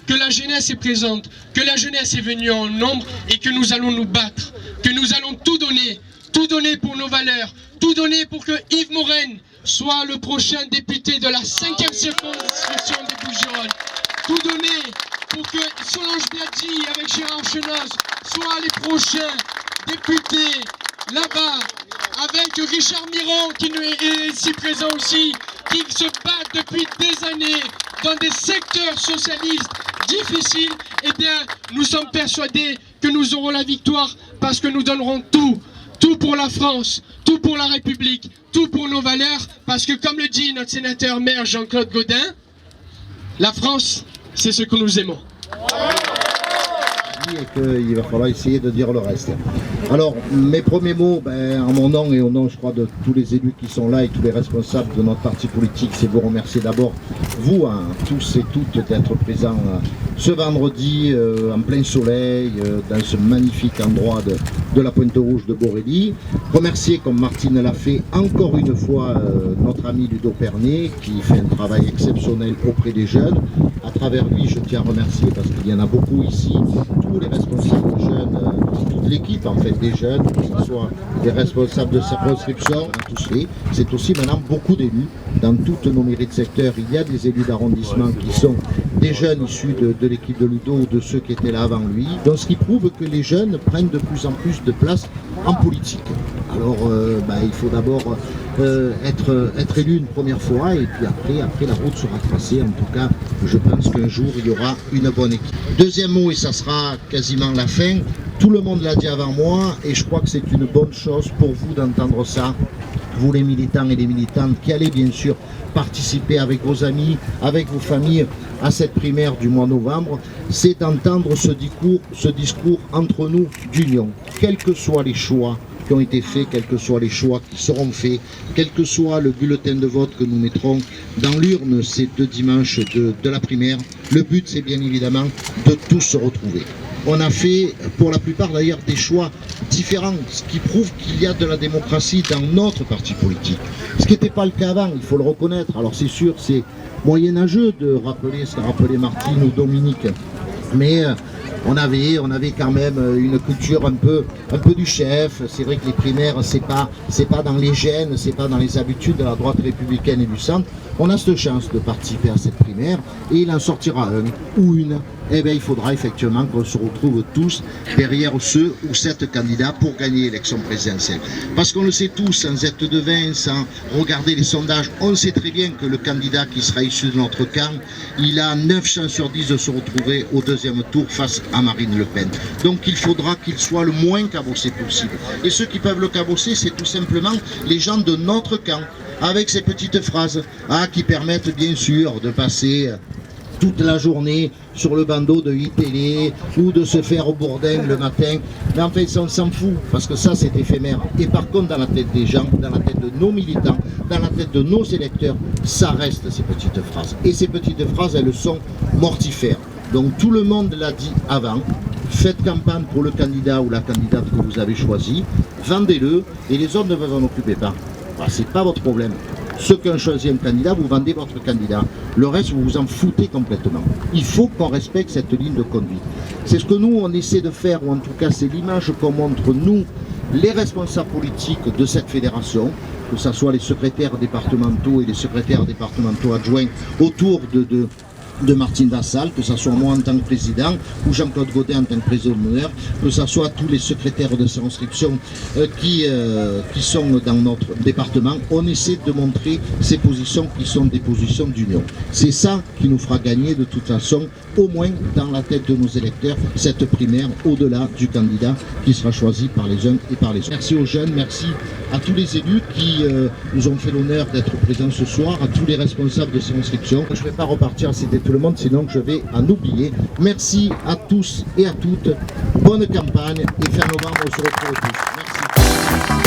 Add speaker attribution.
Speaker 1: que la jeunesse est présente, que la jeunesse est venue en nombre et que nous allons nous battre, que nous allons tout donner pour nos valeurs, tout donner pour que Yves Morenne soit le prochain député de la 5e circonscription des Bouches-du-Rhône, tout donner pour que Solange Biaggi avec Gérard Chenoz soient les prochains députés là-bas, avec Richard Miron qui est ici présent aussi, qui se battent depuis des années dans des secteurs socialistes difficiles. Eh bien, nous sommes persuadés que nous aurons la victoire parce que nous donnerons tout pour la France, tout pour la République, tout pour nos valeurs, parce que comme le dit notre sénateur maire Jean-Claude Gaudin, la France, c'est ce que nous aimons.
Speaker 2: Et qu'il va falloir essayer de dire le reste. Alors, mes premiers mots, en mon nom et au nom, je crois, de tous les élus qui sont là et tous les responsables de notre parti politique, c'est vous remercier d'abord, vous, tous et toutes, d'être présents ce vendredi en plein soleil, dans ce magnifique endroit de la Pointe Rouge de Borély. Remercier, comme Martine l'a fait, encore une fois, notre ami Ludo Pernet, qui fait un travail exceptionnel auprès des jeunes. À travers lui, je tiens à remercier, parce qu'il y en a beaucoup ici, tous les responsables jeunes, toute l'équipe en fait des jeunes, que ce soit les responsables de circonscription, on a tous fait. C'est aussi maintenant beaucoup d'élus dans toutes nos mairies de secteur. Il y a des élus d'arrondissement qui sont des jeunes issus de l'équipe de Ludo ou de ceux qui étaient là avant lui. Donc ce qui prouve que les jeunes prennent de plus en plus de place en politique. Alors il faut d'abord être élu une première fois et puis après la route sera tracée. En tout cas, je pense qu'un jour il y aura une bonne équipe. Deuxième mot, et ça sera quasiment la fin, tout le monde l'a dit avant moi et je crois que c'est une bonne chose pour vous d'entendre ça, vous les militants et les militantes qui allez bien sûr participer avec vos amis, avec vos familles à cette primaire du mois de novembre, c'est d'entendre ce discours entre nous d'union, quels que soient les choix qui ont été faits, quels que soient les choix qui seront faits, quel que soit le bulletin de vote que nous mettrons dans l'urne ces 2 dimanches de la primaire. Le but, c'est bien évidemment de tous se retrouver. On a fait, pour la plupart d'ailleurs, des choix différents, ce qui prouve qu'il y a de la démocratie dans notre parti politique. Ce qui n'était pas le cas avant, il faut le reconnaître. Alors c'est sûr, c'est moyenâgeux de rappeler ce qu'a rappelé Martine ou Dominique, mais on avait quand même une culture un peu du chef. C'est vrai que les primaires, c'est pas dans les gènes, c'est pas dans les habitudes de la droite républicaine et du centre. On a cette chance de participer à cette primaire et il en sortira un ou une. Eh bien, il faudra effectivement qu'on se retrouve tous derrière ceux ou cette candidats pour gagner l'élection présidentielle. Parce qu'on le sait tous, sans être devin, sans regarder les sondages, on sait très bien que le candidat qui sera issu de notre camp, il a 9 chances sur 10 de se retrouver au 2e tour face à Marine Le Pen. Donc il faudra qu'il soit le moins cabossé possible. Et ceux qui peuvent le cabosser, c'est tout simplement les gens de notre camp, avec ces petites phrases qui permettent bien sûr de passer toute la journée sur le bandeau de télé ou de se faire au bourdin le matin. Mais en fait, ça, on s'en fout, parce que ça, c'est éphémère. Et par contre, dans la tête des gens, dans la tête de nos militants, dans la tête de nos électeurs, ça reste ces petites phrases. Et ces petites phrases, elles sont mortifères. Donc tout le monde l'a dit avant. Faites campagne pour le candidat ou la candidate que vous avez choisi, vendez-le, et les autres ne vous en occupez pas. Voilà, c'est pas votre problème. Ceux qui ont choisi un candidat, vous vendez votre candidat. Le reste, vous vous en foutez complètement. Il faut qu'on respecte cette ligne de conduite. C'est ce que nous, on essaie de faire, ou en tout cas, c'est l'image qu'on montre, nous, les responsables politiques de cette fédération, que ce soit les secrétaires départementaux et les secrétaires départementaux adjoints autour de Martine Vassal, que ce soit moi en tant que président ou Jean-Claude Gaudin en tant que président d'honneur, que ce soit tous les secrétaires de circonscription qui sont dans notre département. On essaie de montrer ces positions qui sont des positions d'union. C'est ça qui nous fera gagner de toute façon, au moins dans la tête de nos électeurs, cette primaire au-delà du candidat qui sera choisi par les uns et par les autres. Merci aux jeunes, merci à tous les élus qui nous ont fait l'honneur d'être présents ce soir, à tous les responsables de circonscription. Je ne vais pas repartir citer tout le monde, sinon je vais en oublier. Merci à tous et à toutes. Bonne campagne et fin novembre, on se retrouve tous. Merci.